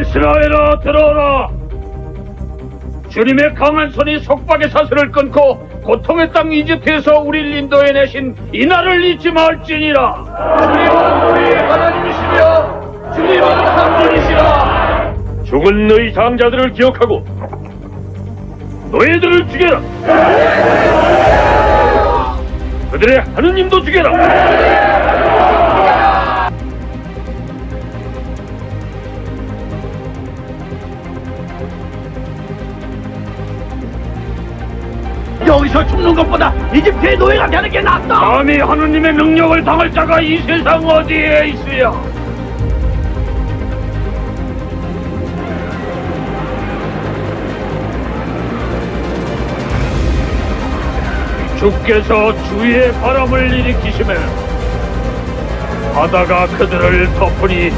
이스라엘아 들어라. 주님의 강한 손이 속박의 사슬을 끊고 고통의 땅 이집트에서 우리를 인도해내신 이날을 잊지 말지니라. 주님은 우리의 하나님이시며 주님은 한 분이시라. 죽은 너희 장자들을 기억하고 너희들을 죽여라. 그들의 하느님도 죽여라. 여기서 죽는 것보다 이집트의 노예가 되는 게 낫다. 감히 하느님의 능력을 당할 자가 이 세상 어디에 있으랴. 주께서 주의 바람을 일으키시매 바다가 그들을 덮으니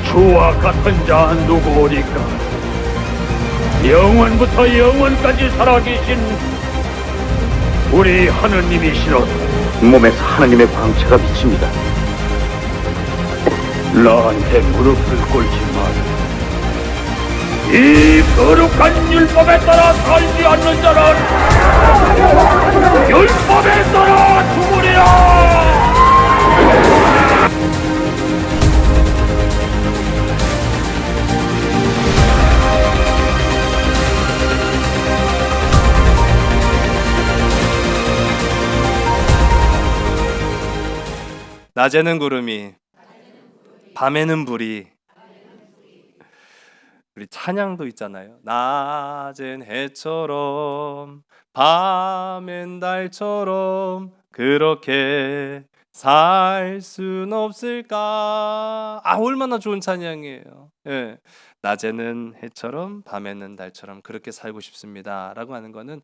주와 같은 자 누구오리까. 영원부터 영원까지 살아계신 우리 하느님이시로다. 몸에서 하나님의 광채가 비칩니다. 나한테 무릎을 꿇지 마라. 이 거룩한 율법에 따라 살지 않는 자는 율법에 따라 죽으리라. 낮에는 구름이, 밤에는 불이. 우리 찬양도 있잖아요. 낮엔 해처럼, 밤엔 달처럼 그렇게 살 순 없을까? 얼마나 좋은 찬양이에요. 예. 낮에는 해처럼, 밤에는 달처럼 그렇게 살고 싶습니다라고 하는 거는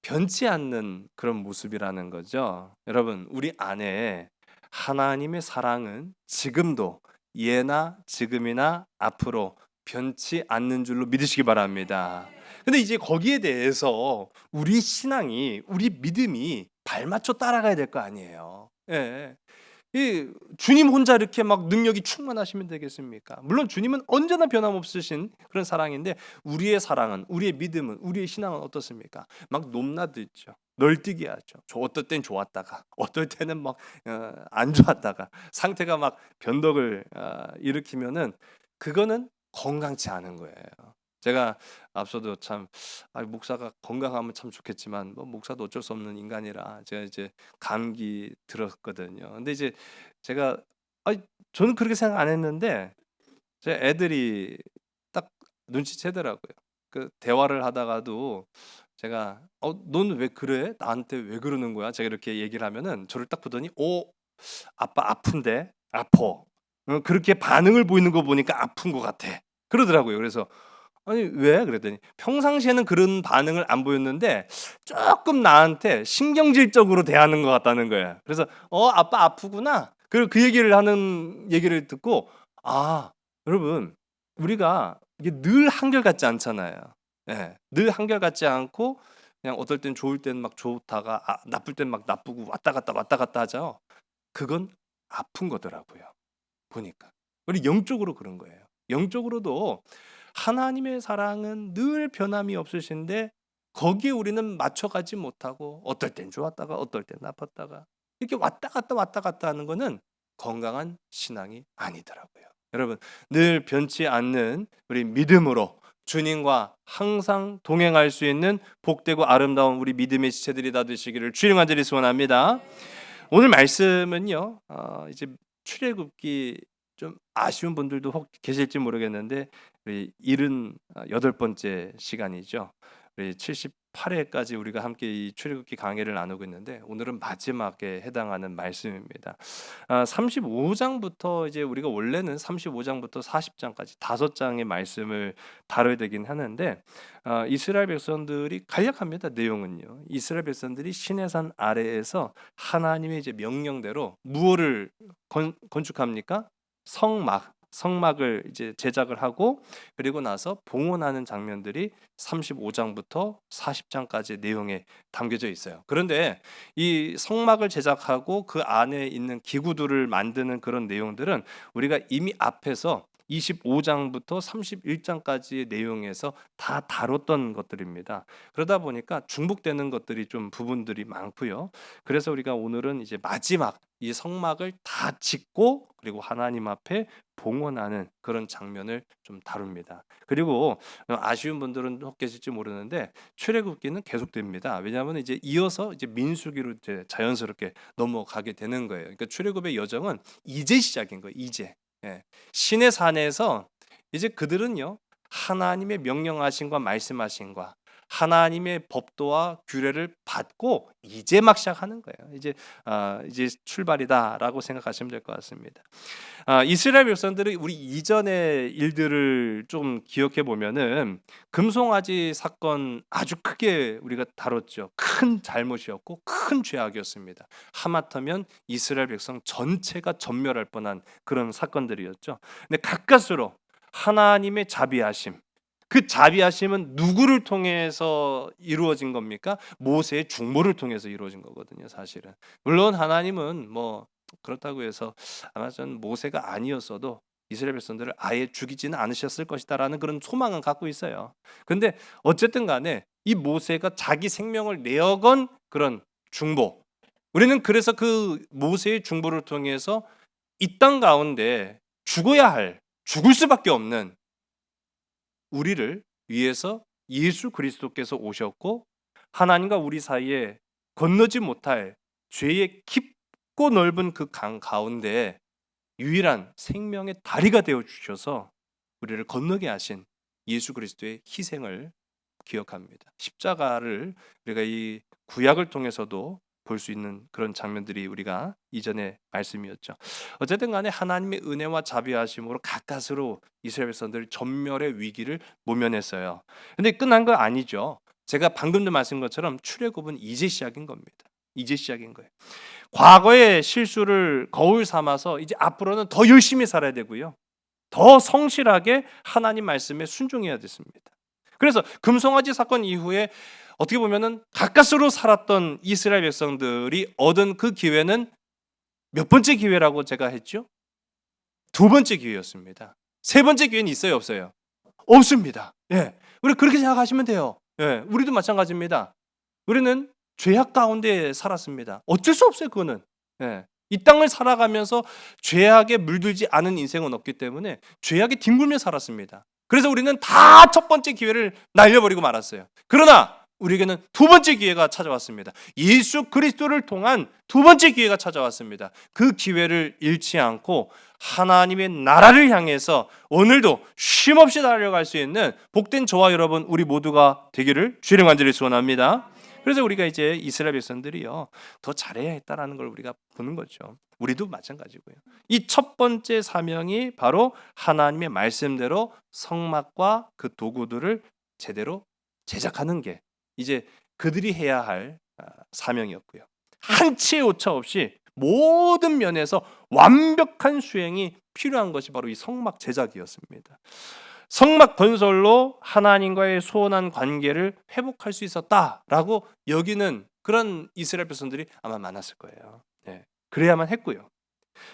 변치 않는 그런 모습이라는 거죠. 여러분, 우리 안에 하나님의 사랑은 지금도 예나 지금이나 앞으로 변치 않는 줄로 믿으시기 바랍니다. 근데 이제 거기에 대해서 우리 신앙이, 우리 믿음이 발맞춰 따라가야 될 거 아니에요. 예. 이 주님 혼자 이렇게 막 능력이 충만하시면 되겠습니까? 물론 주님은 언제나 변함없으신 그런 사랑인데, 우리의 사랑은, 우리의 믿음은, 우리의 신앙은 어떻습니까? 막 넘나들죠. 널뛰게 하죠. 어떨 땐 좋았다가, 어떨 때는 막 안 좋았다가, 상태가 막 변덕을 일으키면은 그거는 건강치 않은 거예요. 제가 앞서도 참 목사가 건강하면 참 좋겠지만, 뭐 목사도 어쩔 수 없는 인간이라 제가 이제 감기 들었거든요. 근데 이제 제가 저는 그렇게 생각 안 했는데 제 애들이 딱 눈치채더라고요. 그 대화를 하다가도 제가 너는 왜 그래? 나한테 왜 그러는 거야? 제가 이렇게 얘기를 하면은 저를 딱 보더니 아빠 아픈데? 아파. 그렇게 반응을 보이는 거 보니까 아픈 것 같아. 그러더라고요. 그래서 아니 왜? 그랬더니 평상시에는 그런 반응을 안 보였는데 조금 나한테 신경질적으로 대하는 것 같다는 거예요. 그래서 아빠 아프구나. 그리고 그 얘기를 듣고, 여러분, 우리가 이게 늘 한결같지 않잖아요. 예, 늘 한결같지 않고 그냥 어떨 땐 좋을 땐 막 좋다가 나쁠 땐 막 나쁘고 왔다 갔다 하죠. 그건 아픈 거더라고요. 보니까 우리 영적으로 그런 거예요. 영적으로도 하나님의 사랑은 늘 변함이 없으신데 거기에 우리는 맞춰가지 못하고 어떨 땐 좋았다가 어떨 땐 나빴다가 이렇게 왔다 갔다 하는 거는 건강한 신앙이 아니더라고요. 여러분, 늘 변치 않는 우리 믿음으로 주님과 항상 동행할 수 있는 복되고 아름다운 우리 믿음의 지체들이 다 되시기를 주님 간절히 소원합니다. 오늘 말씀은요, 이제 출애굽기 좀 아쉬운 분들도 혹 계실지 모르겠는데 우리 78번째 시간이죠. 우리 78회까지 우리가 함께 이 출애굽기 강해를 나누고 있는데 오늘은 마지막에 해당하는 말씀입니다. 35장부터 이제 우리가 원래는 35장부터 40장까지 5장의 말씀을 다뤄야 되긴 하는데 이스라엘 백성들이 간략합니다. 내용은요. 이스라엘 백성들이 시내산 아래에서 하나님의 이제 명령대로 무엇을 건축합니까? 성막을 이제 제작을 하고 그리고 나서 봉헌하는 장면들이 35장부터 40장까지의 내용에 담겨져 있어요. 그런데 이 성막을 제작하고 그 안에 있는 기구들을 만드는 그런 내용들은 우리가 이미 앞에서 25장부터 31장까지의 내용에서 다 다뤘던 것들입니다. 그러다 보니까 중복되는 것들이 좀 부분들이 많고요. 그래서 우리가 오늘은 이제 마지막 이 성막을 다 짓고 그리고 하나님 앞에 봉헌하는 그런 장면을 좀 다룹니다. 그리고 아쉬운 분들은 계실지 모르는데 출애굽기는 계속됩니다. 왜냐하면 이제 이어서 이제 민수기로 이제 자연스럽게 넘어가게 되는 거예요. 그러니까 출애굽의 여정은 이제 시작인 거예요. 이제. 예. 신의 산에서 이제 그들은요 하나님의 명령하신과 말씀하신과 하나님의 법도와 규례를 받고 이제 막 시작하는 거예요. 이제 출발이다라고 생각하시면 될 것 같습니다. 이스라엘 백성들이 우리 이전의 일들을 좀 기억해 보면은 금송아지 사건 아주 크게 우리가 다뤘죠. 큰 잘못이었고 큰 죄악이었습니다. 하마터면 이스라엘 백성 전체가 전멸할 뻔한 그런 사건들이었죠. 근데 가까스로 하나님의 자비하심, 그 자비하심은 누구를 통해서 이루어진 겁니까? 모세의 중보를 통해서 이루어진 거거든요, 사실은. 물론 하나님은 뭐 그렇다고 해서 아마 전 모세가 아니었어도 이스라엘 백성들을 아예 죽이지는 않으셨을 것이다라는 그런 소망은 갖고 있어요. 근데 어쨌든 간에 이 모세가 자기 생명을 내어건 그런 중보. 우리는 그래서 그 모세의 중보를 통해서 이 땅 가운데 죽을 수밖에 없는 우리를 위해서 예수 그리스도께서 오셨고 하나님과 우리 사이에 건너지 못할 죄의 깊고 넓은 그 강 가운데 유일한 생명의 다리가 되어 주셔서 우리를 건너게 하신 예수 그리스도의 희생을 기억합니다. 십자가를 우리가 이 구약을 통해서도 볼 수 있는 그런 장면들이 우리가 이전의 말씀이었죠. 어쨌든 간에 하나님의 은혜와 자비하심으로 가까스로 이스라엘 백성들 전멸의 위기를 모면했어요. 근데 끝난 거 아니죠. 제가 방금도 말씀한 것처럼 출애굽은 이제 시작인 겁니다. 이제 시작인 거예요. 과거의 실수를 거울 삼아서 이제 앞으로는 더 열심히 살아야 되고요. 더 성실하게 하나님 말씀에 순종해야 됐습니다. 그래서 금송아지 사건 이후에 어떻게 보면은 가까스로 살았던 이스라엘 백성들이 얻은 그 기회는 몇 번째 기회라고 제가 했죠? 두 번째 기회였습니다. 세 번째 기회는 있어요, 없어요? 없습니다. 예, 우리 그렇게 생각하시면 돼요. 예, 우리도 마찬가지입니다. 우리는 죄악 가운데 살았습니다. 어쩔 수 없어요, 그거는. 예, 이 땅을 살아가면서 죄악에 물들지 않은 인생은 없기 때문에 죄악에 뒹굴며 살았습니다. 그래서 우리는 다 첫 번째 기회를 날려버리고 말았어요. 그러나 우리에게는 두 번째 기회가 찾아왔습니다. 예수 그리스도를 통한 두 번째 기회가 찾아왔습니다. 그 기회를 잃지 않고 하나님의 나라를 향해서 오늘도 쉼없이 달려갈 수 있는 복된 저와 여러분 우리 모두가 되기를 주의 간절히 소원합니다. 그래서 우리가 이제 이스라엘 백성들이요 더 잘해야 했다라는 걸 우리가 보는 거죠. 우리도 마찬가지고요. 이 첫 번째 사명이 바로 하나님의 말씀대로 성막과 그 도구들을 제대로 제작하는 게 이제 그들이 해야 할 사명이었고요. 한치의 오차 없이 모든 면에서 완벽한 수행이 필요한 것이 바로 이 성막 제작이었습니다. 성막 건설로 하나님과의 소원한 관계를 회복할 수 있었다라고 여기는 그런 이스라엘 백성들이 아마 많았을 거예요. 네. 그래야만 했고요.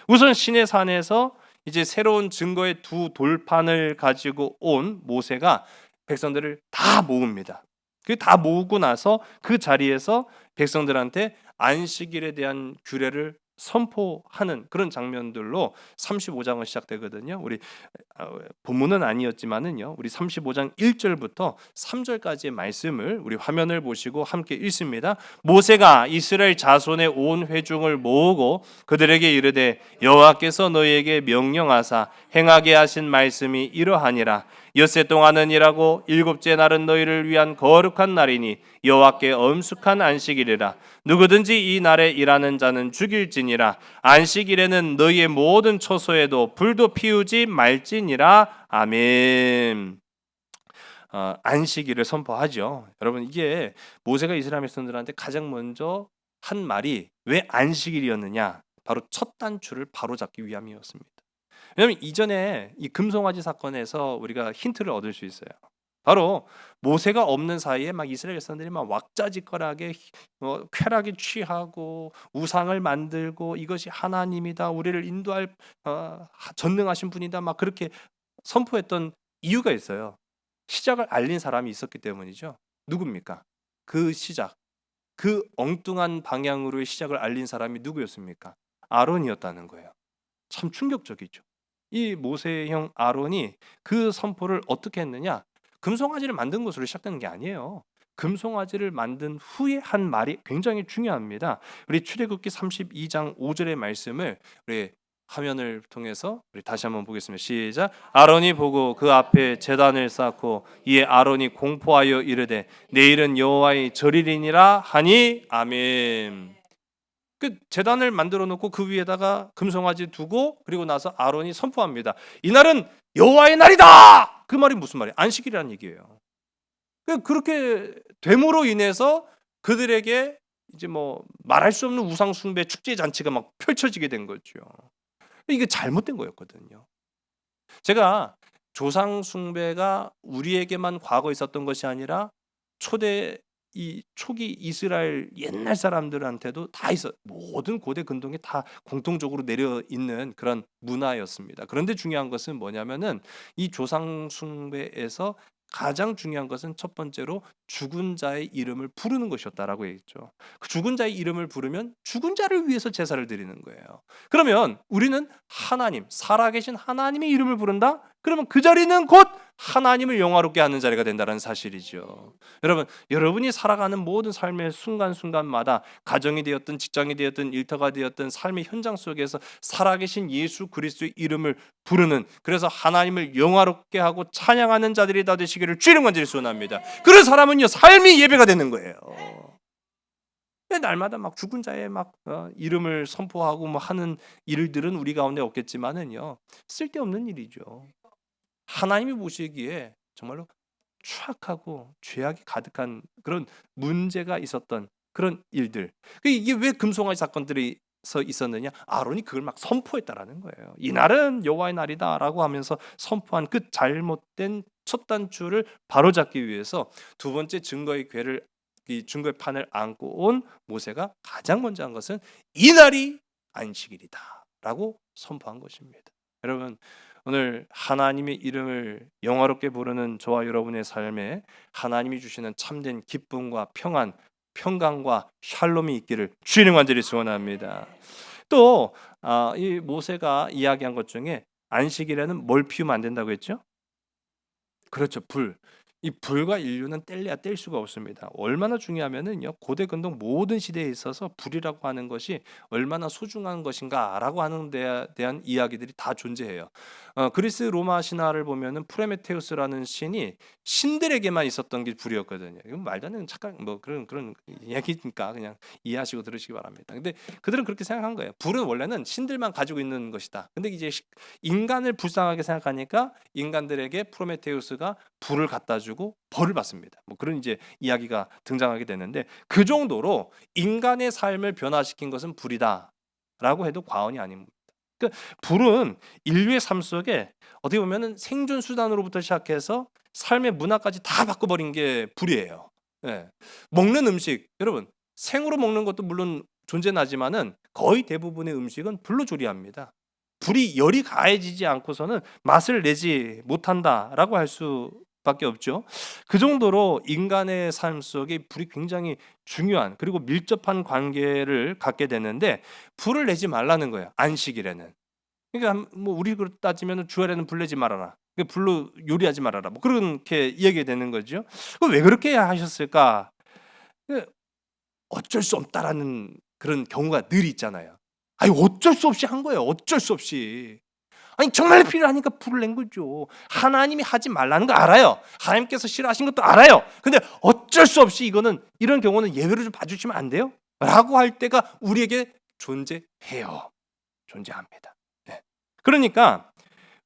우선 시내 산에서 이제 새로운 증거의 두 돌판을 가지고 온 모세가 백성들을 다 모읍니다. 그 다 모으고 나서 그 자리에서 백성들한테 안식일에 대한 규례를 선포하는 그런 장면들로 35장은 시작되거든요. 우리 본문은 아니었지만은요. 우리 35장 1절부터 3절까지의 말씀을 우리 화면을 보시고 함께 읽습니다. 모세가 이스라엘 자손의 온 회중을 모으고 그들에게 이르되 여호와께서 너희에게 명령하사 행하게 하신 말씀이 이러하니라. 엿새 동안은 일하고 일곱째 날은 너희를 위한 거룩한 날이니 여호와께 엄숙한 안식일이라. 누구든지 이 날에 일하는 자는 죽일지니라. 안식일에는 너희의 모든 처소에도 불도 피우지 말지니라. 아멘. 안식일을 선포하죠. 여러분 이게 모세가 이스라엘 백성들한테 가장 먼저 한 말이 왜 안식일이었느냐? 바로 첫 단추를 바로잡기 위함이었습니다. 왜냐하면 이전에 이 금송아지 사건에서 우리가 힌트를 얻을 수 있어요. 바로 모세가 없는 사이에 막 이스라엘 백성들이 막 왁자지껄하게 쾌락에 취하고 우상을 만들고 이것이 하나님이다, 우리를 인도할 전능하신 분이다, 막 그렇게 선포했던 이유가 있어요. 시작을 알린 사람이 있었기 때문이죠. 누굽니까? 그 시작, 그 엉뚱한 방향으로의 시작을 알린 사람이 누구였습니까? 아론이었다는 거예요. 참 충격적이죠. 이 모세의 형 아론이 그 선포를 어떻게 했느냐? 금송아지를 만든 것으로 시작되는 게 아니에요. 금송아지를 만든 후에 한 말이 굉장히 중요합니다. 우리 출애굽기 32장 5절의 말씀을 우리 화면을 통해서 우리 다시 한번 보겠습니다. 시작. 아론이 보고 그 앞에 제단을 쌓고 이에 아론이 공포하여 이르되 내일은 여호와의 절일이니라 하니 아멘. 그 제단을 만들어 놓고 그 위에다가 금송아지 두고 그리고 나서 아론이 선포합니다. 이날은 여호와의 날이다. 그 말이 무슨 말이에요? 안식일이라는 얘기예요. 그렇게 됨으로 인해서 그들에게 이제 뭐 말할 수 없는 우상 숭배 축제 잔치가 막 펼쳐지게 된 거죠. 이게 잘못된 거였거든요. 제가 조상 숭배가 우리에게만 과거 있었던 것이 아니라 초기 이스라엘 옛날 사람들한테도 다 있어, 모든 고대 근동에 다 공통적으로 내려 있는 그런 문화였습니다. 그런데 중요한 것은 뭐냐면은 이 조상 숭배에서 가장 중요한 것은 첫 번째로 죽은 자의 이름을 부르는 것이었다라고 했죠. 그 죽은 자의 이름을 부르면 죽은 자를 위해서 제사를 드리는 거예요. 그러면 우리는 하나님, 살아계신 하나님의 이름을 부른다? 그러면 그 자리는 곧 하나님을 영화롭게 하는 자리가 된다는 사실이죠. 여러분, 여러분이 살아가는 모든 삶의 순간순간마다 가정이 되었든 직장이 되었든 일터가 되었든 삶의 현장 속에서 살아계신 예수 그리스도의 이름을 부르는, 그래서 하나님을 영화롭게 하고 찬양하는 자들이 다 되시기를 주의 이름 간절히 소원합니다. 그런 사람은요, 삶이 예배가 되는 거예요. 날마다 막 죽은 자의 막 이름을 선포하고 뭐 하는 일들은 우리 가운데 없겠지만은요, 쓸데없는 일이죠. 하나님이 보시기에 정말로 추악하고 죄악이 가득한 그런 문제가 있었던 그런 일들. 이게 왜 금송아지 사건들이 있었느냐? 아론이 그걸 막 선포했다라는 거예요. 이날은 여호와의 날이다라고 하면서 선포한 그 잘못된 첫 단추를 바로잡기 위해서 두 번째 증거의 증거의 판을 안고 온 모세가 가장 먼저 한 것은 이날이 안식일이다라고 선포한 것입니다. 여러분, 오늘 하나님의 이름을 영화롭게 부르는 저와 여러분의 삶에 하나님이 주시는 참된 기쁨과 평안, 평강과 샬롬이 있기를 주님 간절히 소원합니다. 또 이 모세가 이야기한 것 중에 안식일에는 뭘 피우면 안 된다고 했죠? 그렇죠, 불. 이 불과 인류는 뗄래야 뗄 수가 없습니다. 얼마나 중요하면은요, 고대 근동 모든 시대에 있어서 불이라고 하는 것이 얼마나 소중한 것인가라고 하는 데에 대한 이야기들이 다 존재해요. 그리스 로마 신화를 보면은 프로메테우스라는 신이 신들에게만 있었던 게 불이었거든요. 이건 말도 안 되는 착각, 뭐 그런 얘기니까 그냥 이해하시고 들으시기 바랍니다. 근데 그들은 그렇게 생각한 거예요. 불은 원래는 신들만 가지고 있는 것이다. 근데 이제 인간을 불쌍하게 생각하니까 인간들에게 프로메테우스가 불을 갖다 주고 벌을 받습니다. 뭐 그런 이제 이야기가 등장하게 되는데, 그 정도로 인간의 삶을 변화시킨 것은 불이다라고 해도 과언이 아닙니다. 그러니까 불은 인류의 삶 속에 어떻게 보면은 생존 수단으로부터 시작해서 삶의 문화까지 다 바꿔버린 게 불이에요. 예. 먹는 음식, 여러분, 생으로 먹는 것도 물론 존재는 하지만은 거의 대부분의 음식은 불로 조리합니다. 불이 열이 가해지지 않고서는 맛을 내지 못한다라고 할 수밖에 없죠. 그 정도로 인간의 삶 속에 불이 굉장히 중요한, 그리고 밀접한 관계를 갖게 되는데, 불을 내지 말라는 거예요, 안식일에는. 그러니까 뭐 우리로 따지면 주일에는 불 내지 말아라, 불로 요리하지 말아라, 뭐 그렇게 이야기가 되는 거죠. 왜 그렇게 하셨을까? 어쩔 수 없다라는 그런 경우가 늘 있잖아요. 아니, 어쩔 수 없이 한 거예요. 어쩔 수 없이. 아니, 정말 필요하니까 불을 낸 거죠. 하나님이 하지 말라는 거 알아요. 하나님께서 싫어하신 것도 알아요. 근데 어쩔 수 없이 이런 경우는 예외로 좀 봐주시면 안 돼요? 라고 할 때가 우리에게 존재해요. 존재합니다. 네. 그러니까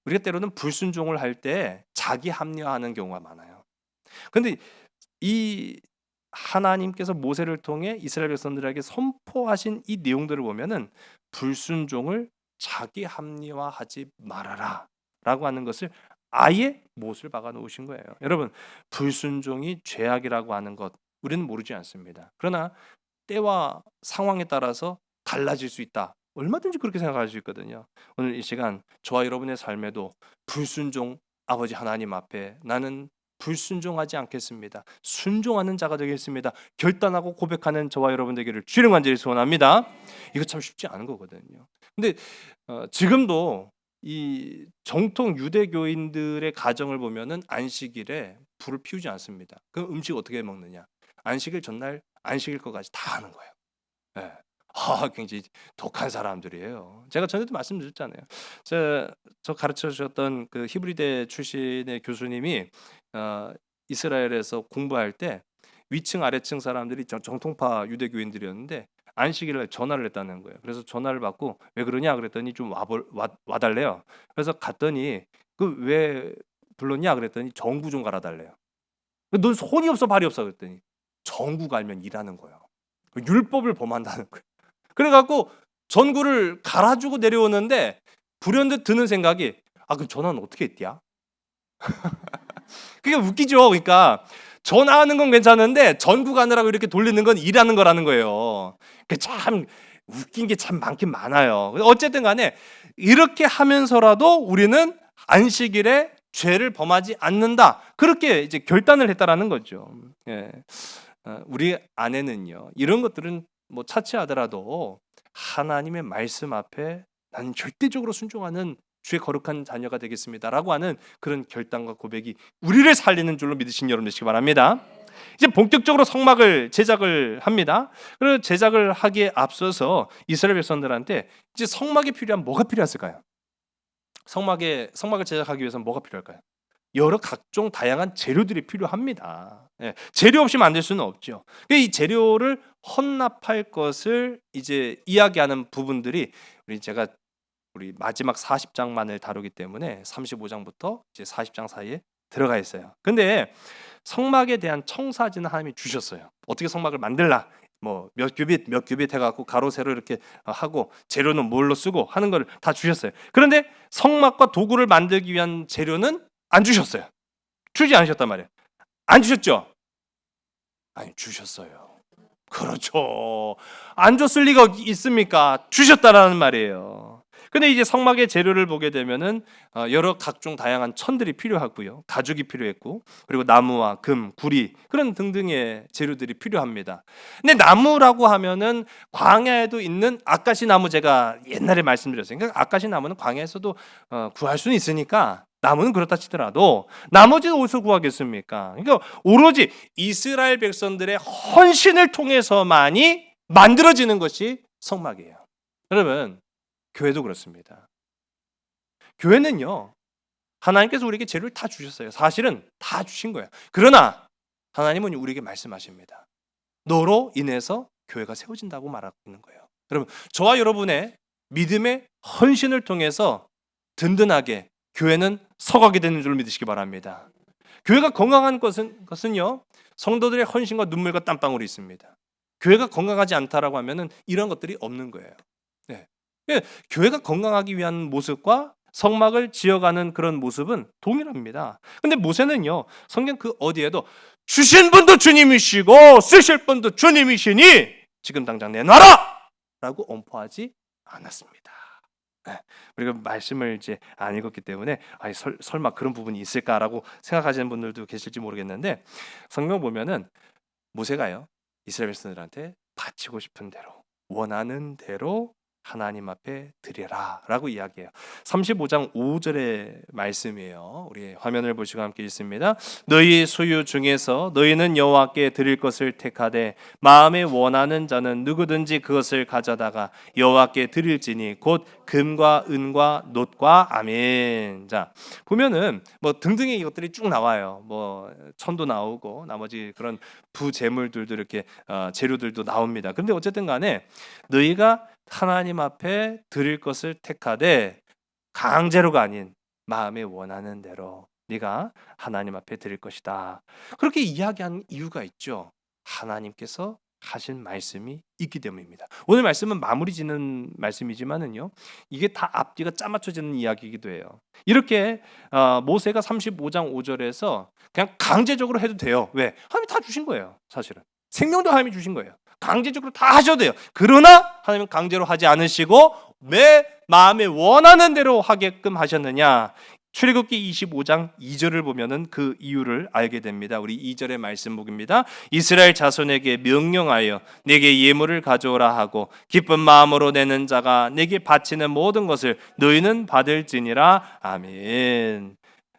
우리가 때로는 불순종을 할 때 자기 합리화하는 경우가 많아요. 근데 이 하나님께서 모세를 통해 이스라엘 백성들에게 선포하신 이 내용들을 보면은 불순종을 자기 합리화하지 말아라 라고 하는 것을 아예 못을 박아 놓으신 거예요. 여러분, 불순종이 죄악이라고 하는 것 우리는 모르지 않습니다. 그러나 때와 상황에 따라서 달라질 수 있다. 얼마든지 그렇게 생각할 수 있거든요. 오늘 이 시간 저와 여러분의 삶에도 불순종 아버지 하나님 앞에 나는 불순종하지 않겠습니다. 순종하는 자가 되겠습니다. 결단하고 고백하는 저와 여러분 되기를 주의 간절히 소원합니다. 이거 참 쉽지 않은 거거든요. 근데 지금도 이 정통 유대교인들의 가정을 보면은 안식일에 불을 피우지 않습니다. 그럼 음식 어떻게 먹느냐? 안식일 전날 안식일 거까지 다 하는 거예요. 예. 굉장히 독한 사람들이에요. 제가 전에도 말씀드렸잖아요. 저 가르쳐 주셨던 그 히브리대 출신의 교수님이 이스라엘에서 공부할 때 위층 아래층 사람들이 정통파 유대교인들이었는데 안식일날 전화를 했다는 거예요. 그래서 전화를 받고 왜 그러냐 그랬더니 좀 와달래요. 그래서 갔더니 그 왜 불렀냐 그랬더니 정구 좀 갈아달래요. 넌 손이 없어 발이 없어 그랬더니 정구 갈면 일하는 거예요. 율법을 범한다는 거예요. 그래갖고 전구를 갈아주고 내려오는데 불현듯 드는 생각이 그럼 전화는 어떻게 했디야? 그게 웃기죠. 그러니까 전화하는 건 괜찮은데 전구 가느라고 이렇게 돌리는 건 일하는 거라는 거예요. 참 웃긴 게 참 많긴 많아요. 어쨌든 간에 이렇게 하면서라도 우리는 안식일에 죄를 범하지 않는다. 그렇게 이제 결단을 했다라는 거죠. 예. 우리 안에는요. 이런 것들은 뭐 차치하더라도 하나님의 말씀 앞에 나는 절대적으로 순종하는 주의 거룩한 자녀가 되겠습니다라고 하는 그런 결단과 고백이 우리를 살리는 줄로 믿으신 여러분 되시기 바랍니다. 이제 본격적으로 성막을 제작을 합니다. 그리고 제작을 하기에 앞서서 이스라엘 백성들한테 이제 성막에 필요한 뭐가 필요했을까요? 성막을 제작하기 위해서는 뭐가 필요할까요? 여러 각종 다양한 재료들이 필요합니다. 재료 없이 만들 수는 없죠. 이 재료를 헌납할 것을 이제 이야기하는 부분들이 우리 마지막 40장만을 다루기 때문에 35장부터 이제 40장 사이에 들어가 있어요. 근데 성막에 대한 청사진은 하나님이 주셨어요. 어떻게 성막을 만들라? 뭐 몇 규빗 해갖고 가로 세로 이렇게 하고 재료는 뭘로 쓰고 하는 걸 다 주셨어요. 그런데 성막과 도구를 만들기 위한 재료는 안 주셨어요. 주지 않으셨단 말이에요. 안 주셨죠? 아니 주셨어요. 그렇죠. 안 줬을 리가 있습니까? 주셨다라는 말이에요. 근데 이제 성막의 재료를 보게 되면은 여러 각종 다양한 천들이 필요하고요. 가죽이 필요했고 그리고 나무와 금, 구리 그런 등등의 재료들이 필요합니다. 근데 나무라고 하면은 광야에도 있는 아카시 나무 제가 옛날에 말씀드렸어요. 그러니까 아카시 나무는 광야에서도 구할 수는 있으니까 나무는 그렇다 치더라도 나머지는 어디서 구하겠습니까? 그러니까 오로지 이스라엘 백성들의 헌신을 통해서만이 만들어지는 것이 성막이에요. 여러분 교회도 그렇습니다. 교회는요 하나님께서 우리에게 재료를 다 주셨어요. 사실은 다 주신 거예요. 그러나 하나님은 우리에게 말씀하십니다. 너로 인해서 교회가 세워진다고 말하고 있는 거예요. 여러분 저와 여러분의 믿음의 헌신을 통해서 든든하게 교회는 서가게 되는 줄 믿으시기 바랍니다. 교회가 건강한 것은요 성도들의 헌신과 눈물과 땀방울이 있습니다. 교회가 건강하지 않다라고 하면은 이런 것들이 없는 거예요. 교회가 건강하기 위한 모습과 성막을 지어가는 그런 모습은 동일합니다. 근데 모세는요 성경 그 어디에도 주신 분도 주님이시고 쓰실 분도 주님이시니 지금 당장 내놔라! 라고 엄포하지 않았습니다. 우리가 말씀을 이제 안 읽었기 때문에 설마 그런 부분이 있을까라고 생각하시는 분들도 계실지 모르겠는데 성경 보면은 모세가요 이스라엘 백성들한테 바치고 싶은 대로 원하는 대로 하나님 앞에 드려라 라고 이야기해요. 35장 5절의 말씀이에요. 우리 화면을 보시고 함께 읽습니다. 너희 소유 중에서 너희는 여호와께 드릴 것을 택하되 마음에 원하는 자는 누구든지 그것을 가져다가 여호와께 드릴지니 곧 금과 은과 놋과 아멘. 자 보면은 뭐 등등의 이것들이 쭉 나와요. 뭐 천도 나오고 나머지 그런 부재물들도 이렇게 재료들도 나옵니다. 그런데 어쨌든 간에 너희가 하나님 앞에 드릴 것을 택하되 강제로가 아닌 마음에 원하는 대로 네가 하나님 앞에 드릴 것이다. 그렇게 이야기한 이유가 있죠. 하나님께서 하신 말씀이 있기 때문입니다. 오늘 말씀은 마무리 짓는 말씀이지만은요, 이게 다 앞뒤가 짜맞춰지는 이야기이기도 해요. 이렇게 모세가 35장 5절에서 그냥 강제적으로 해도 돼요. 왜? 하나님이 다 주신 거예요. 사실은 생명도 하나님이 주신 거예요. 강제적으로 다 하셔도 돼요. 그러나 하나님은 강제로 하지 않으시고 내 마음에 원하는 대로 하게끔 하셨느냐? 출애굽기 25장 2절을 보면은 그 이유를 알게 됩니다. 우리 2절의 말씀 보기입니다. 이스라엘 자손에게 명령하여 내게 예물을 가져오라 하고 기쁜 마음으로 내는 자가 내게 바치는 모든 것을 너희는 받을지니라. 아멘.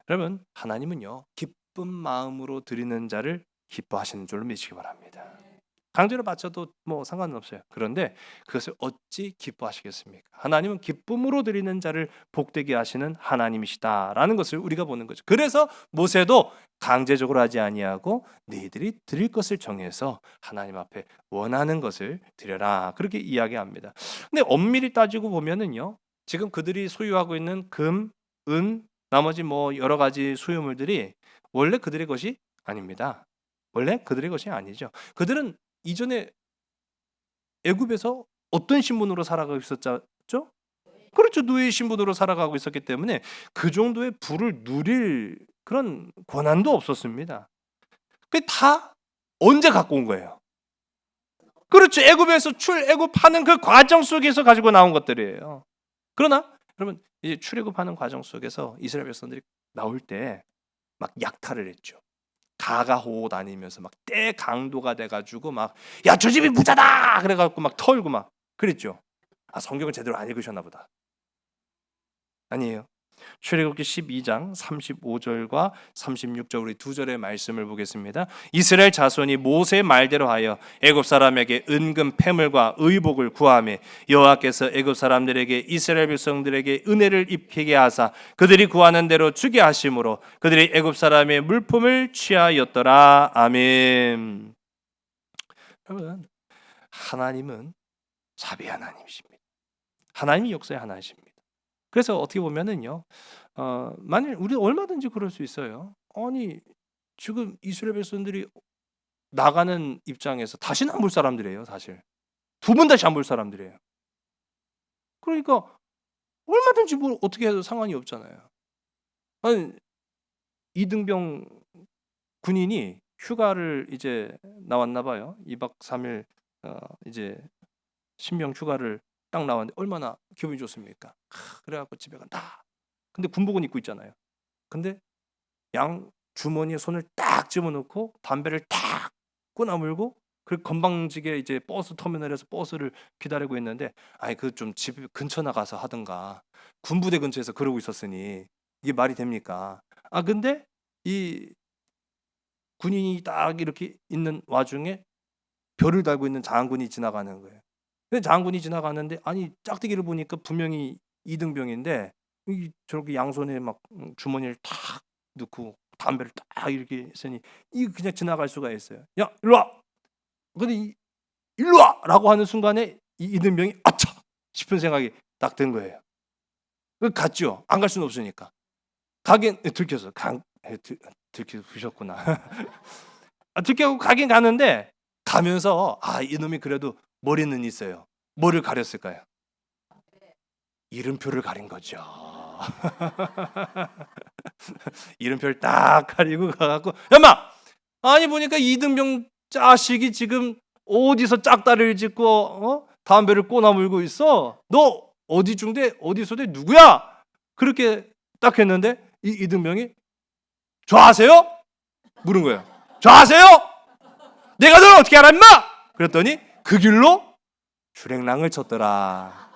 여러분, 하나님은요, 기쁜 마음으로 드리는 자를 기뻐하시는 줄로 믿으시기 바랍니다. 강제로 바쳐도 뭐 상관은 없어요. 그런데 그것을 어찌 기뻐하시겠습니까? 하나님은 기쁨으로 드리는 자를 복되게 하시는 하나님이시다라는 것을 우리가 보는 거죠. 그래서 모세도 강제적으로 하지 아니하고 너희들이 드릴 것을 정해서 하나님 앞에 원하는 것을 드려라, 그렇게 이야기합니다. 근데 엄밀히 따지고 보면은요, 지금 그들이 소유하고 있는 금, 은, 나머지 뭐 여러 가지 소유물들이 원래 그들의 것이 아닙니다. 원래 그들의 것이 아니죠. 그들은 이전에 애굽에서 어떤 신분으로 살아가고 있었죠? 그렇죠. 노예 신분으로 살아가고 있었기 때문에 그 정도의 부를 누릴 그런 권한도 없었습니다. 그게 다 언제 갖고 온 거예요? 그렇죠. 애굽에서 출애굽하는 그 과정 속에서 가지고 나온 것들이에요. 그러나 여러분, 이제 출애굽하는 과정 속에서 이스라엘 백성들이 나올 때 막 약탈을 했죠. 가가호 다니면서 막 때 강도가 돼가지고 막 야, 저 집이 부자다 그래갖고 막 털고 막 그랬죠. 성경을 제대로 안 읽으셨나 보다. 아니에요. 출애굽기 12장 35절과 36절 우리 두 절의 말씀을 보겠습니다. 이스라엘 자손이 모세의 말대로 하여 애굽 사람에게 은금 패물과 의복을 구하며 여호와께서 애굽 사람들에게 이스라엘 백성들에게 은혜를 입히게 하사 그들이 구하는 대로 주게 하심으로 그들이 애굽 사람의 물품을 취하였더라. 아멘. 여러분, 하나님은 자비한 하나님이십니다. 하나님이 역사의 하나님이십니다. 그래서 어떻게 보면은요, 만일 우리 얼마든지 그럴 수 있어요. 아니, 지금 이스라엘 백성들이 나가는 입장에서 다시는 안 볼 사람들이에요. 사실 두 번 다시 안 볼 사람들이에요. 그러니까 얼마든지 뭐 어떻게 해도 상관이 없잖아요. 아니, 이등병 군인이 휴가를 이제 나왔나 봐요. 2박 3일 이제 신병 휴가를 딱 나왔는데 얼마나 기분이 좋습니까? 그래갖고 집에 간다. 근데 군복은 입고 있잖아요. 근데 양 주머니에 손을 딱 집어넣고 담배를 딱 꺼나물고 그 건방지게 이제 버스 터미널에서 버스를 기다리고 있는데, 아니 그 좀 집 근처 나가서 하든가, 군부대 근처에서 그러고 있었으니 이게 말이 됩니까? 근데 이 군인이 딱 이렇게 있는 와중에 별을 달고 있는 장군이 지나가는 거예요. 근데 장군이 지나가는데 아니 짝대기를 보니까 분명히 이등병인데 저렇게 양손에 막 주머니를 탁 넣고 담배를 딱 이렇게 했으니 이 그냥 지나갈 수가 있어요. 야, 일로 와. 근데 일로 와라고 하는 순간에 이 이등병이 아차 싶은 생각이 딱 든 거예요. 갔죠. 안 갈 수는 없으니까. 가긴 들켜서 들키셨구나. 들켜고 가긴 가는데 가면서 이놈이 그래도 머리는 있어요. 뭐를 가렸을까요? 이름표를 가린 거죠. 이름표를 딱 가리고 가갖고 야마! 아니 보니까 이등병 자식이 지금 어디서 짝다리를 짚고 담배를 꼬나물고 있어? 너 어디 중대 어디 소대 누구야? 그렇게 딱 했는데 이 이등병이 좋아하세요? 물은 거예요. 좋아하세요? 내가 널 어떻게 알아 임마? 그랬더니 그 길로 주랭랑을 쳤더라.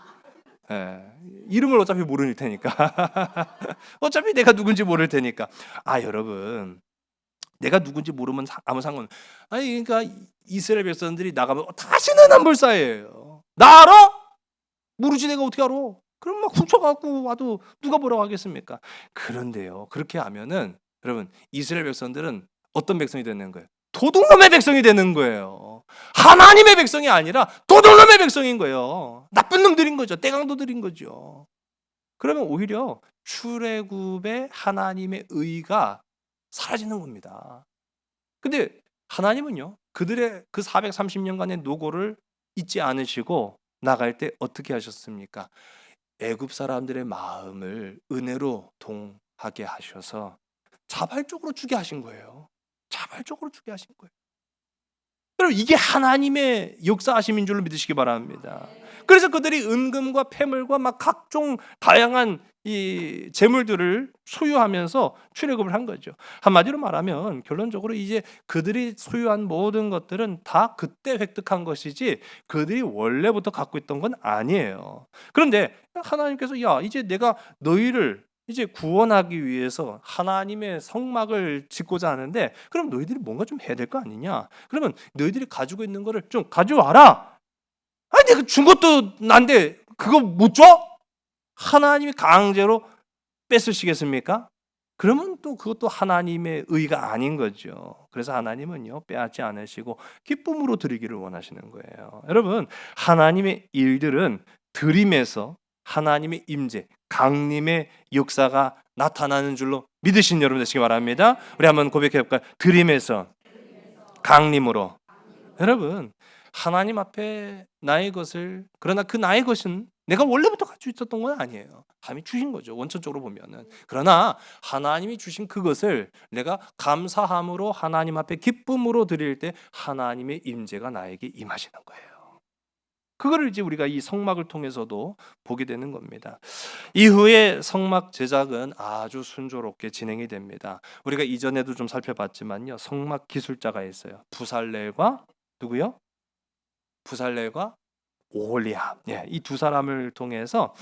이름을 어차피 모를 테니까. 어차피 내가 누군지 모를 테니까. 여러분, 내가 누군지 모르면 아무 상관. 그러니까 이스라엘 백성들이 나가면 다시는 안 볼 사이예요. 나 알아? 모르지. 내가 어떻게 알아? 그럼 막 훔쳐갖고 와도 누가 뭐라고 하겠습니까? 그런데요, 그렇게 하면은 여러분, 이스라엘 백성들은 어떤 백성이 되는 거예요? 도둑놈의 백성이 되는 거예요. 하나님의 백성이 아니라 도둑놈의 백성인 거예요. 나쁜 놈들인 거죠. 떼강도들인 거죠. 그러면 오히려 출애굽의 하나님의 의가 사라지는 겁니다. 근데 하나님은요, 그들의 그 430년간의 노고를 잊지 않으시고 나갈 때 어떻게 하셨습니까? 애굽 사람들의 마음을 은혜로 동하게 하셔서 자발적으로 주게 하신 거예요. 자발적으로 주게 하신 거예요. 여러분, 이게 하나님의 역사하심인 줄로 믿으시기 바랍니다. 그래서 그들이 은금과 폐물과 막 각종 다양한 이 재물들을 소유하면서 출애굽을 한 거죠. 한마디로 말하면 결론적으로 이제 그들이 소유한 모든 것들은 다 그때 획득한 것이지 그들이 원래부터 갖고 있던 건 아니에요. 그런데 하나님께서 야, 이제 내가 너희를 이제 구원하기 위해서 하나님의 성막을 짓고자 하는데 그럼 너희들이 뭔가 좀 해야 될 거 아니냐? 그러면 너희들이 가지고 있는 거를 좀 가져와라. 아니 내가 준 것도 난데 그거 못 줘? 하나님이 강제로 뺏으시겠습니까? 그러면 또 그것도 하나님의 의가 아닌 거죠. 그래서 하나님은요 빼앗지 않으시고 기쁨으로 드리기를 원하시는 거예요. 여러분, 하나님의 일들은 드림에서 하나님의 임재, 강림의 역사가 나타나는 줄로 믿으신 여러분 되시기 바랍니다. 우리 한번 고백해 볼까요? 드림에서 강림으로. 여러분, 하나님 앞에 나의 것을, 그러나 그 나의 것은 내가 원래부터 가지고 있었던 건 아니에요. 하나님이 주신 거죠, 원천적으로 보면은. 그러나 하나님이 주신 그것을 내가 감사함으로 하나님 앞에 기쁨으로 드릴 때 하나님의 임재가 나에게 임하시는 거예요. 그거를 이제 우리가 이 성막을 통해서도 보게 되는 겁니다. 이후에 성막 제작은 아주 순조롭게 진행이 됩니다. 우리가 이전에도 좀 살펴봤지만요, 성막 기술자가 있어요. 부살렐과 누구요? 부살렐과 오홀리압. 예, 이 두 사람을 통해서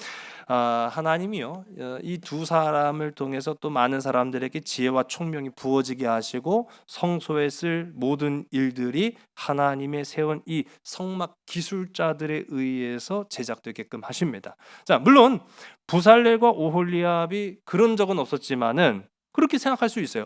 하나님이요, 이 두 사람을 통해서 또 많은 사람들에게 지혜와 총명이 부어지게 하시고 성소에 쓸 모든 일들이 하나님의 세운 이 성막 기술자들에 의해서 제작되게끔 하십니다. 자, 물론 부살렐과 오홀리압이 그런 적은 없었지만은 그렇게 생각할 수 있어요.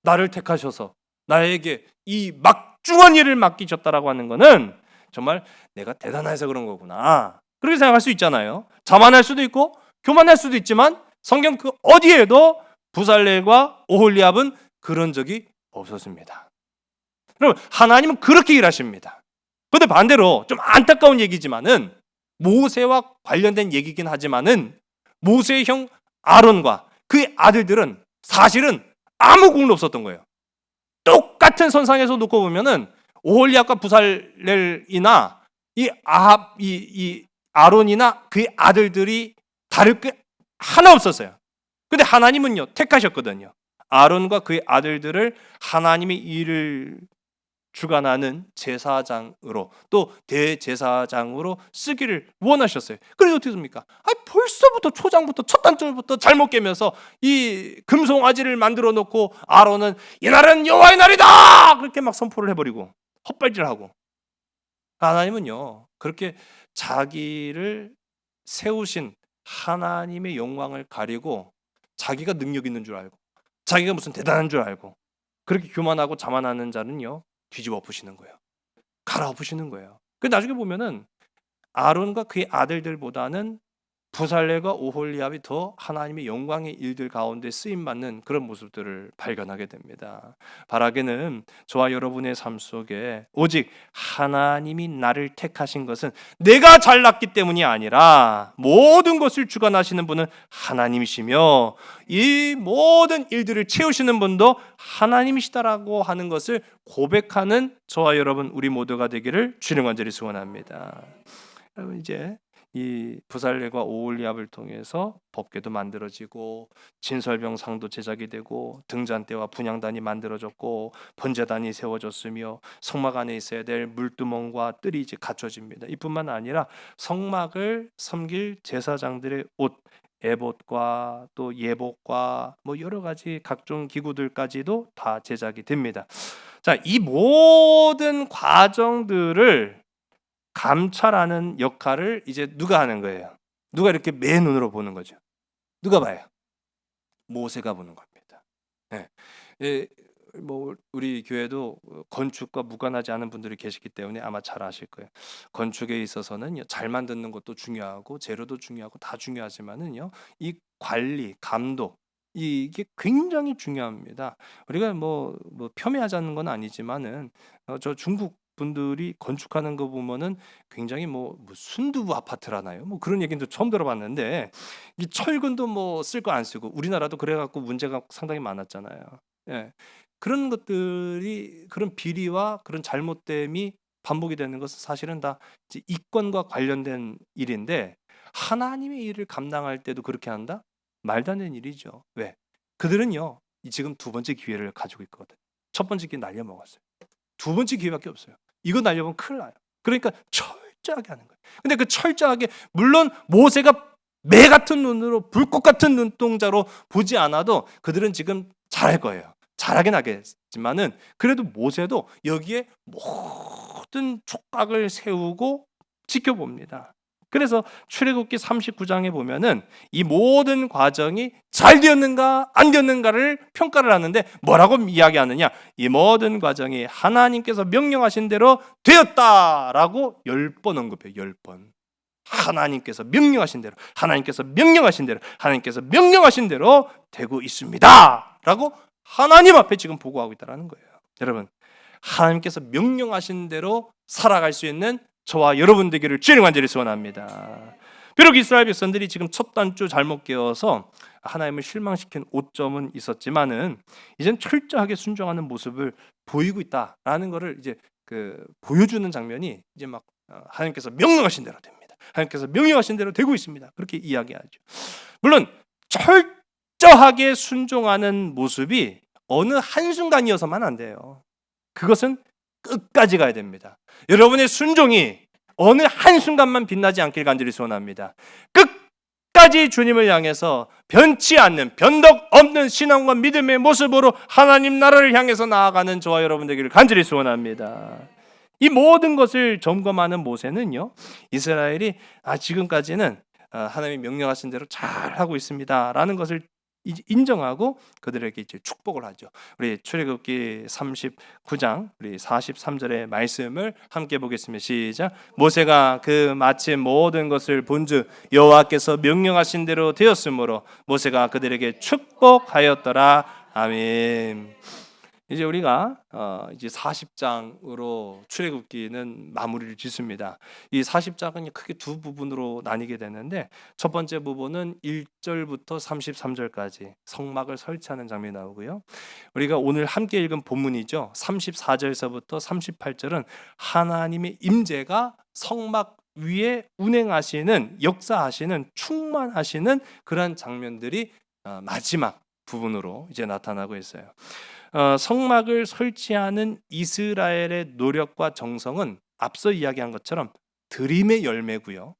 나를 택하셔서 나에게 이 막중한 일을 맡기셨다라고 하는 거는 정말 내가 대단해서 그런 거구나, 그렇게 생각할 수 있잖아요. 자만할 수도 있고 교만할 수도 있지만 성경 그 어디에도 부살렐과 오홀리압은 그런 적이 없었습니다. 그럼 하나님은 그렇게 일하십니다. 그런데 반대로 좀 안타까운 얘기지만은 모세와 관련된 얘기긴 하지만은 모세의 형 아론과 그의 아들들은 사실은 아무 공도 없었던 거예요. 똑같은 선상에서 놓고 보면은 오홀리압과 부살렐이나 이 아론이나 그의 아들들이 다를 게 하나 없었어요. 근데 하나님은요 택하셨거든요. 아론과 그의 아들들을 하나님의 일을 주관하는 제사장으로 또 대제사장으로 쓰기를 원하셨어요. 그래서 어떻게 됩니까? 벌써부터 초장부터 첫 단절부터 잘못 깨면서 이 금송아지를 만들어 놓고 아론은 이 날은 여호와의 날이다 그렇게 막 선포를 해버리고 헛발질하고, 하나님은요 그렇게 자기를 세우신 하나님의 영광을 가리고 자기가 능력 있는 줄 알고 자기가 무슨 대단한 줄 알고 그렇게 교만하고 자만하는 자는요 뒤집어 엎으시는 거예요. 갈아엎으시는 거예요. 그 나중에 보면은 아론과 그의 아들들보다는 부살렐과 오홀리압이 더 하나님의 영광의 일들 가운데 쓰임 받는 그런 모습들을 발견하게 됩니다. 바라기는 저와 여러분의 삶 속에 오직 하나님이 나를 택하신 것은 내가 잘났기 때문이 아니라 모든 것을 주관하시는 분은 하나님이시며 이 모든 일들을 채우시는 분도 하나님이시다라고 하는 것을 고백하는 저와 여러분 우리 모두가 되기를 주님 간절히 소원합니다. 여러분, 이제 이 부살렐과 오홀리압을 통해서 법궤도 만들어지고 진설병상도 제작이 되고 등잔대와 분향단이 만들어졌고 번제단이 세워졌으며 성막 안에 있어야 될 물두멍과 뜰이 이제 갖춰집니다. 이뿐만 아니라 성막을 섬길 제사장들의 옷, 에봇과 또 예복과 뭐 여러 가지 각종 기구들까지도 다 제작이 됩니다. 자, 이 모든 과정들을 감찰하는 역할을 이제 누가 하는 거예요? 누가 이렇게 맨눈으로 보는 거죠? 누가 봐요? 모세가 보는 겁니다. 네. 뭐 우리 교회도 건축과 무관하지 않은 분들이 계시기 때문에 아마 잘 아실 거예요. 건축에 있어서는 잘 만드는 것도 중요하고 재료도 중요하고 다 중요하지만은요, 이 관리, 감독, 이게 굉장히 중요합니다. 우리가 뭐 폄훼하자는 건 아니지만은 저 중국 분들이 건축하는 거 보면은 굉장히 뭐 순두부 아파트라나요? 뭐 그런 얘기도 처음 들어봤는데 이 철근도 뭐 쓸 거 안 쓰고 우리나라도 그래 갖고 문제가 상당히 많았잖아요. 예. 그런 것들이 그런 비리와 그런 잘못됨이 반복이 되는 것은 사실은 다 이제 이권과 관련된 일인데 하나님의 일을 감당할 때도 그렇게 한다? 말도 안 되는 일이죠. 왜? 그들은요, 지금 두 번째 기회를 가지고 있거든. 첫 번째 기회 날려먹었어요. 두 번째 기회밖에 없어요. 이거 날려먹으면 큰일 나요. 그러니까 철저하게 하는 거예요. 근데 그 철저하게, 물론 모세가 매 같은 눈으로 불꽃 같은 눈동자로 보지 않아도 그들은 지금 잘할 거예요. 잘하긴 하겠지만은 그래도 모세도 여기에 모든 촉각을 세우고 지켜봅니다. 그래서 출애굽기 39장에 보면은 이 모든 과정이 잘 되었는가 안 되었는가를 평가를 하는데 뭐라고 이야기하느냐? 이 모든 과정이 하나님께서 명령하신 대로 되었다라고 10번 언급해요. 10번. 하나님께서 명령하신 대로, 하나님께서 명령하신 대로, 하나님께서 명령하신 대로 되고 있습니다라고 하나님 앞에 지금 보고하고 있다는 거예요. 여러분, 하나님께서 명령하신 대로 살아갈 수 있는 저와 여러분 되기를 주님 간절히 소원합니다. 비록 이스라엘 백성들이 지금 첫 단주 잘못 깨어서 하나님을 실망시킨 오점은 있었지만은 이젠 철저하게 순종하는 모습을 보이고 있다라는 것을 이제 보여주는 장면이 이제 막 하나님께서 명령하신 대로 됩니다. 하나님께서 명령하신 대로 되고 있습니다. 그렇게 이야기하죠. 물론 철저하게 순종하는 모습이 어느 한순간이어서만 안 돼요. 그것은 끝까지 가야 됩니다. 여러분의 순종이 어느 한순간만 빛나지 않길 간절히 소원합니다. 끝까지 주님을 향해서 변치 않는 변덕 없는 신앙과 믿음의 모습으로 하나님 나라를 향해서 나아가는 저와 여러분 되기를 간절히 소원합니다. 이 모든 것을 점검하는 모세는요, 이스라엘이 지금까지는 하나님이 명령하신 대로 잘 하고 있습니다라는 것을 인정하고 그들에게 이제 축복을 하죠. 우리 출애굽기 39장 우리 43절의 말씀을 함께 보겠습니다. 시작. 모세가 그 마침 모든 것을 본즉 여호와께서 명령하신 대로 되었으므로 모세가 그들에게 축복하였더라. 아멘. 이제 우리가 이제 40장으로 출애굽기는 마무리를 짓습니다. 이 40장은 크게 두 부분으로 나뉘게 되는데 첫 번째 부분은 1절부터 33절까지 성막을 설치하는 장면이 나오고요. 우리가 오늘 함께 읽은 본문이죠. 34절에서부터 38절은 하나님의 임재가 성막 위에 운행하시는, 역사하시는, 충만하시는 그런 장면들이 마지막 부분으로 이제 나타나고 있어요. 성막을 설치하는 이스라엘의 노력과 정성은 앞서 이야기한 것처럼 드림의 열매고요.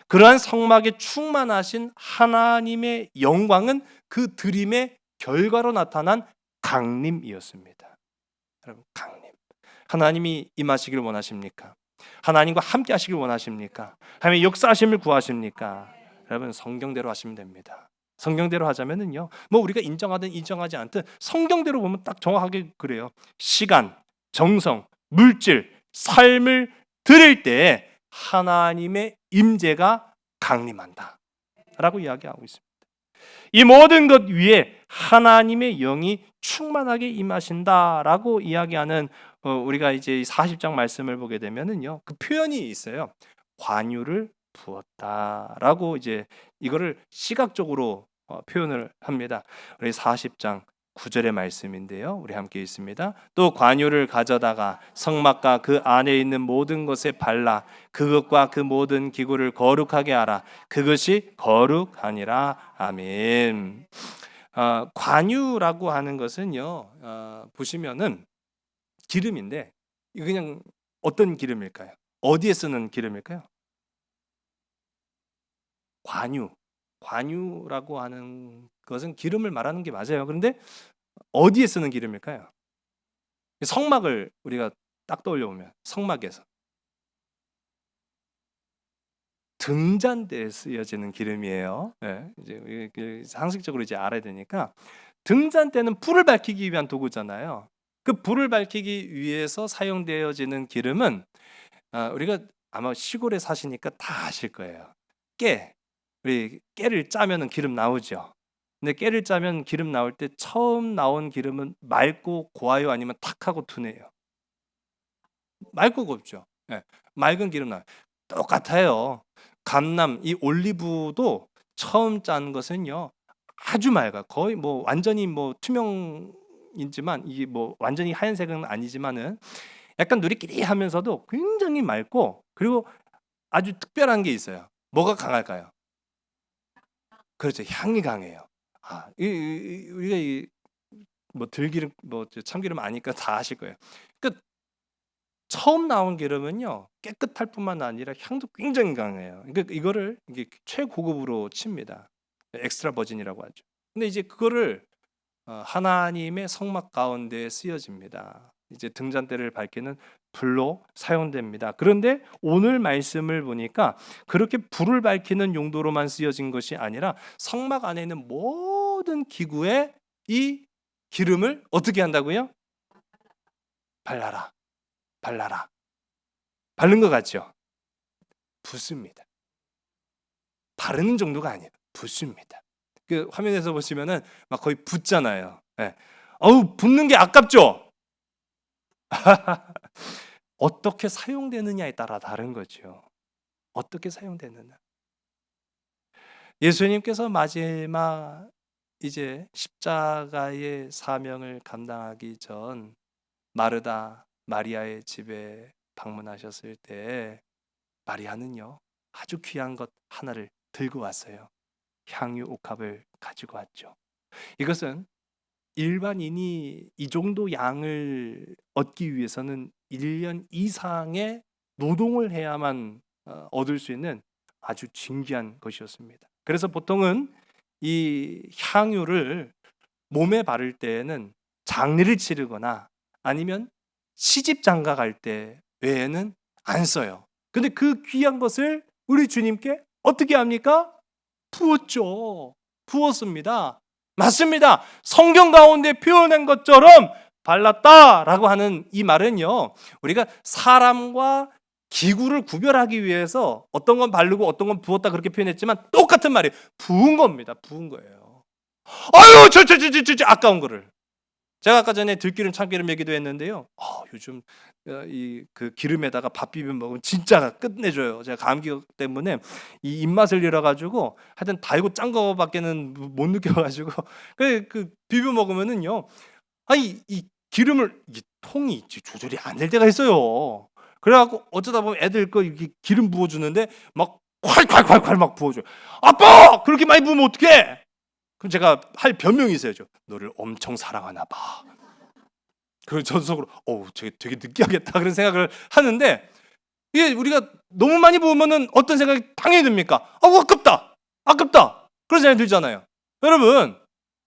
그러한 성막에 충만하신 하나님의 영광은 그 드림의 결과로 나타난 강림이었습니다. 여러분, 강림. 하나님이 임하시길 원하십니까? 하나님과 함께 하시길 원하십니까? 하나님의 역사하심을 구하십니까? 여러분, 성경대로 하시면 됩니다. 성경대로 하자면은요, 뭐 우리가 인정하든 인정하지 않든 성경대로 보면 딱 정확하게 그래요. 시간, 정성, 물질, 삶을 드릴 때 하나님의 임재가 강림한다 라고 이야기하고 있습니다. 이 모든 것 위에 하나님의 영이 충만하게 임하신다라고 이야기하는 우리가 이제 40장 말씀을 보게 되면은요, 그 표현이 있어요. 관유를 부었다라고 이제 이거를 시각적으로 표현을 합니다. 우리 40장 9절의 말씀인데요. 우리 함께 읽습니다. 또 관유를 가져다가 성막과 그 안에 있는 모든 것에 발라 그것과 그 모든 기구를 거룩하게 하라. 그것이 거룩하니라. 아멘. 관유라고 하는 것은요, 보시면은 기름인데 이거 그냥 어떤 기름일까요? 어디에 쓰는 기름일까요? 관유라고 하는 것은 기름을 말하는 게 맞아요. 그런데 어디에 쓰는 기름일까요? 성막을 우리가 딱 떠올려 보면 성막에서 등잔대에 쓰여지는 기름이에요. 네, 이제 상식적으로 이제 알아야 되니까 등잔대는 불을 밝히기 위한 도구잖아요. 그 불을 밝히기 위해서 사용되어지는 기름은 우리가 아마 시골에 사시니까 다 아실 거예요. 우리 깨를 짜면은 기름 나오죠. 근데 깨를 짜면 기름 나올 때 처음 나온 기름은 맑고 고와요, 아니면 탁하고 둔해요? 맑고 곱죠. 예, 맑은 기름 나와요. 똑같아요. 감람, 이 올리브도 처음 짠 것은요 아주 맑아. 거의 뭐 완전히 뭐 투명이지만, 이게 뭐 완전히 하얀색은 아니지만은 약간 누리끼리하면서도 굉장히 맑고, 그리고 아주 특별한 게 있어요. 뭐가 강할까요? 그렇죠. 향이 강해요. 우리가 뭐 들기름, 뭐 참기름 아니까 다 아실 거예요. 그 처음 나온 기름은요 깨끗할 뿐만 아니라 향도 굉장히 강해요. 그러니까 이거를 이게 최고급으로 칩니다. 엑스트라 버진이라고 하죠. 근데 이제 그거를 하나님의 성막 가운데 쓰여집니다. 이제 등잔대를 밝히는 불로 사용됩니다. 그런데 오늘 말씀을 보니까 그렇게 불을 밝히는 용도로만 쓰여진 것이 아니라 성막 안에 있는 모든 기구에 이 기름을 어떻게 한다고요? 발라라, 발라라. 바른 것 같죠? 붓습니다. 바르는 정도가 아니에요. 붓습니다. 그 화면에서 보시면은 막 거의 붓잖아요. 예. 어우, 붓는 게 아깝죠? 어떻게 사용되느냐에 따라 다른 거죠. 어떻게 사용되느냐. 예수님께서 마지막 이제 십자가의 사명을 감당하기 전 마르다 마리아의 집에 방문하셨을 때 마리아는요 아주 귀한 것 하나를 들고 왔어요. 향유 옥합을 가지고 왔죠. 이것은 일반인이 이 정도 양을 얻기 위해서는 1년 이상의 노동을 해야만 얻을 수 있는 아주 진귀한 것이었습니다. 그래서 보통은 이 향유를 몸에 바를 때에는 장례를 치르거나 아니면 시집 장가 갈 때 외에는 안 써요. 근데 그 귀한 것을 우리 주님께 어떻게 합니까? 부었죠. 부었습니다. 맞습니다. 성경 가운데 표현한 것처럼 발랐다라고 하는 이 말은요, 우리가 사람과 기구를 구별하기 위해서 어떤 건 바르고 어떤 건 부었다 그렇게 표현했지만 똑같은 말이에요. 부은 겁니다. 부은 거예요. 아유, 저 아까운 거를. 제가 아까 전에 들기름 참기름 얘기도 했는데요. 요즘 그 기름에다가 밥 비벼 먹으면 진짜 끝내줘요. 제가 감기 때문에 이 입맛을 잃어가지고 하여튼 달고 짠 거밖에는 못 느껴가지고 그 비벼 먹으면은요. 이 기름을 이 통이 조절이 안 될 때가 있어요. 그래갖고 어쩌다 보면 애들 거 이렇게 기름 부어주는데 막 콸콸콸콸 막 부어줘요. 아빠 그렇게 많이 부으면 어떡해? 그럼 제가 할 변명이 있어야죠. 너를 엄청 사랑하나 봐. 그리고 저 속으로 되게 느끼하겠다 그런 생각을 하는데, 이게 우리가 너무 많이 부으면은 어떤 생각이 당연히 듭니까? 아깝다 그런 생각이 들잖아요. 여러분,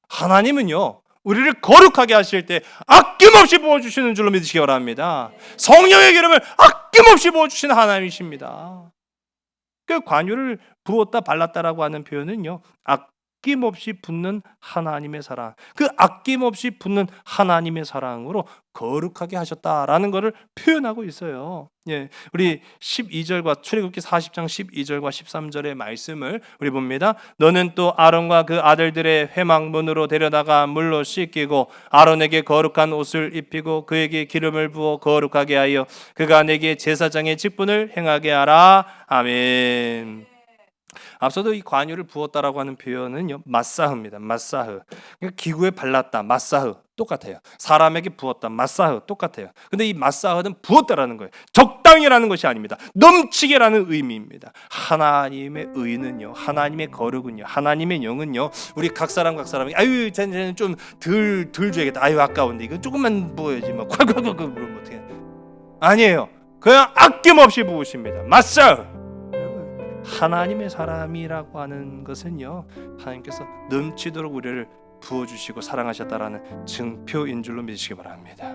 하나님은요 우리를 거룩하게 하실 때 아낌없이 부어주시는 줄로 믿으시기 바랍니다. 성령의 기름을 아낌없이 부어주시는 하나님이십니다. 그 관유를 부었다 발랐다라고 하는 표현은요 아낌없이 붓는 하나님의 사랑, 그 아낌없이 붓는 하나님의 사랑으로 거룩하게 하셨다라는 것을 표현하고 있어요. 예, 우리 12절과 출애굽기 40장 12절과 13절의 말씀을 우리 봅니다. 너는 또 아론과 그 아들들의 회막문으로 데려다가 물로 씻기고 아론에게 거룩한 옷을 입히고 그에게 기름을 부어 거룩하게 하여 그가 내게 제사장의 직분을 행하게 하라. 아멘. 앞서도 이 관유를 부었다라고 하는 표현은요 마사흐입니다. 마사흐. 그러니까 기구에 발랐다. 마사흐 똑같아요. 사람에게 부었다. 마사흐 똑같아요. 근데 이 마사흐는 부었다라는 거예요. 적당히라는 것이 아닙니다. 넘치게라는 의미입니다. 하나님의 의는요, 하나님의 거룩은요, 하나님의 영은요, 우리 각 사람이 아유 쟤는 좀 덜 줘야겠다. 아유 아까운데 이거 조금만 부어야지 뭐 콸콸콸 그러면 어떻게? 아니에요. 그냥 아낌없이 부으십니다. 마사흐. 하나님의 사람이라고 하는 것은요 하나님께서 넘치도록 우리를 부어주시고 사랑하셨다라는 증표인 줄로 믿으시기 바랍니다.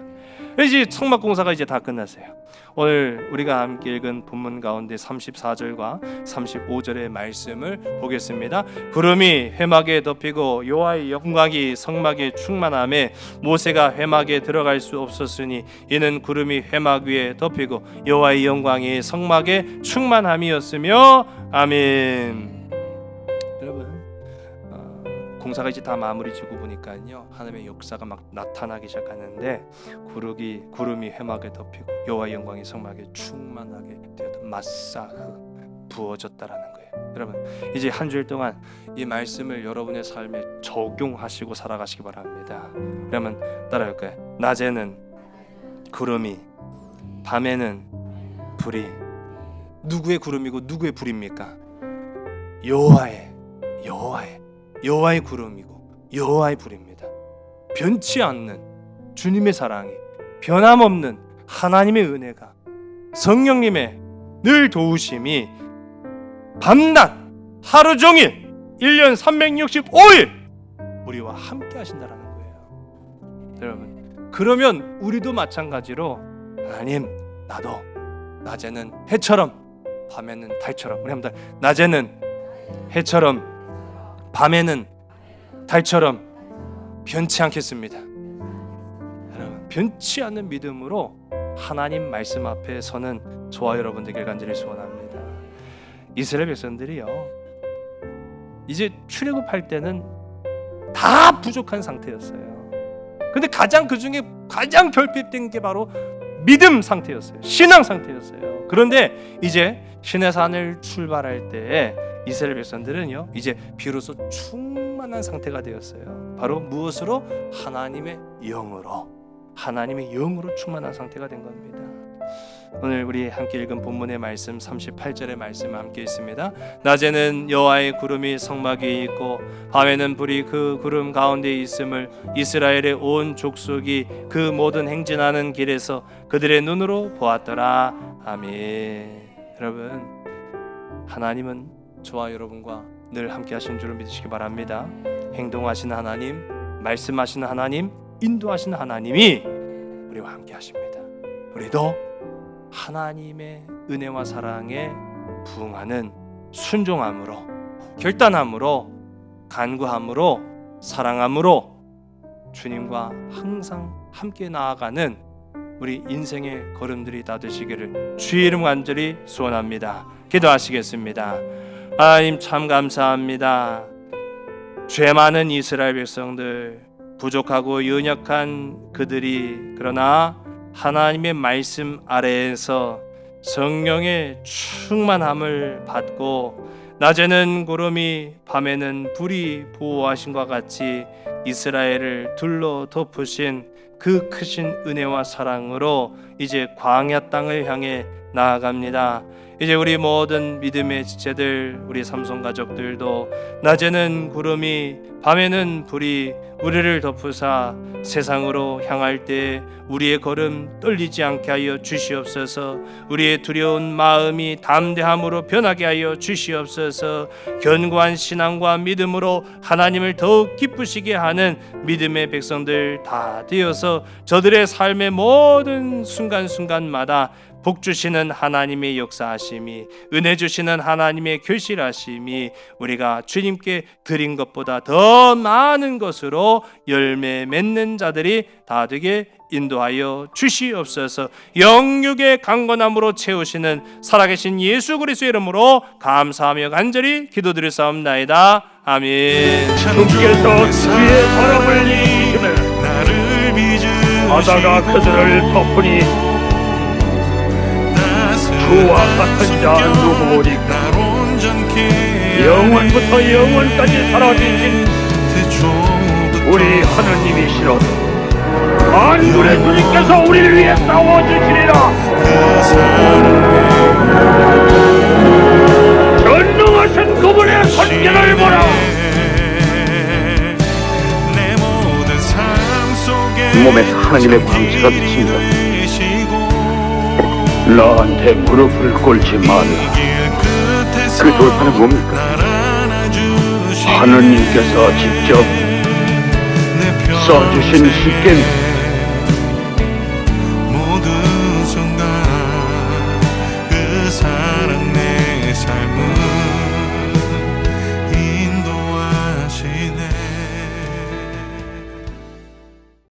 이제 성막 공사가 이제 다 끝났어요. 오늘 우리가 함께 읽은 본문 가운데 34절과 35절의 말씀을 보겠습니다. 구름이 회막에 덮이고 여호와의 영광이 성막에 충만함에 모세가 회막에 들어갈 수 없었으니 이는 구름이 회막 위에 덮이고 여호와의 영광이 성막에 충만함이었으며 아멘. 여러분 동사가 이제 다 마무리 지고 보니까요, 하나님의 역사가 막 나타나기 시작하는데 구름이 회막에 덮이고 여호와의 영광이 성막에 충만하게 되었다. 마사흐 부어졌다라는 거예요. 여러분, 이제 한 주일 동안 이 말씀을 여러분의 삶에 적용하시고 살아가시기 바랍니다. 그러면 따라할까요? 낮에는 구름이, 밤에는 불이. 누구의 구름이고 누구의 불입니까? 여호와의 구름이고 여호와의 불입니다. 변치 않는 주님의 사랑이, 변함없는 하나님의 은혜가, 성령님의 늘 도우심이 밤낮 하루 종일 1년 365일 우리와 함께 하신다라는 거예요. 여러분, 그러면 우리도 마찬가지로 하나님, 나도 낮에는 해처럼 밤에는 달처럼, 우리 한번 낮에는 해처럼 밤에는 달처럼 변치 않겠습니다. 여러분, 변치 않는 믿음으로 하나님 말씀 앞에 서는 저와 여러분 되길 간절히 소원합니다. 이스라엘 백성들이요, 이제 출애굽할 때는 다 부족한 상태였어요. 근데 그중에 가장 결핍된 게 바로 믿음 상태였어요. 신앙 상태였어요. 그런데 이제 시내산을 출발할 때 이스라엘 백성들은요, 이제 비로소 충만한 상태가 되었어요. 바로 무엇으로? 하나님의 영으로 충만한 상태가 된 겁니다. 오늘 우리 함께 읽은 본문의 말씀 38절의 말씀 함께 있습니다. 낮에는 여호와의 구름이 성막 위에 있고 밤에는 불이 그 구름 가운데 있음을 이스라엘의 온 족속이 그 모든 행진하는 길에서 그들의 눈으로 보았더라. 아멘. 여러분, 하나님은 저와 여러분과 늘 함께 하신 줄을 믿으시기 바랍니다. 행동하시는 하나님, 말씀하시는 하나님, 인도하시는 하나님이 우리와 함께 하십니다. 우리도 하나님의 은혜와 사랑에 부응하는 순종함으로, 결단함으로, 간구함으로, 사랑함으로 주님과 항상 함께 나아가는 우리 인생의 걸음들이 다 되시기를 주의 이름 간절히 소원합니다. 기도하시겠습니다. 하나님, 참 감사합니다. 죄 많은 이스라엘 백성들, 부족하고 연약한 그들이 그러나 하나님의 말씀 아래에서 성령의 충만함을 받고 낮에는 구름이 밤에는 불이 보호하신과 같이 이스라엘을 둘러 덮으신 그 크신 은혜와 사랑으로 이제 광야 땅을 향해 나아갑니다. 이제 우리 모든 믿음의 지체들, 우리 삼손 가족들도 낮에는 구름이 밤에는 불이 우리를 덮으사 세상으로 향할 때 우리의 걸음 떨리지 않게 하여 주시옵소서. 우리의 두려운 마음이 담대함으로 변하게 하여 주시옵소서. 견고한 신앙과 믿음으로 하나님을 더욱 기쁘시게 하는 믿음의 백성들 다 되어서 저들의 삶의 모든 순간순간마다 복 주시는 하나님의 역사하심이, 은혜 주시는 하나님의 결실하심이 우리가 주님께 드린 것보다 더 많은 것으로 열매 맺는 자들이 다 되게 인도하여 주시옵소서. 영육의 강건함으로 채우시는 살아계신 예수 그리스도의 이름으로 감사하며 간절히 기도드리사옵나이다. 아멘. 주께서 주의 바람을 일으키시며 바다가 그들을 덮으니 그와 같은 자 누구오리까? 영원부터 영원까지 살아계신 우리 하느님이시로다. 만군의 주님께서 우리를 위해 싸워주시리라. 전능하신 그분의 선견을 보라. 몸에서 하나님의 광채가 비칩니다. 나한테 무릎을 꿇지 말라. 그 돌파는 뭡니까? 하느님께서 직접 써주신 십계명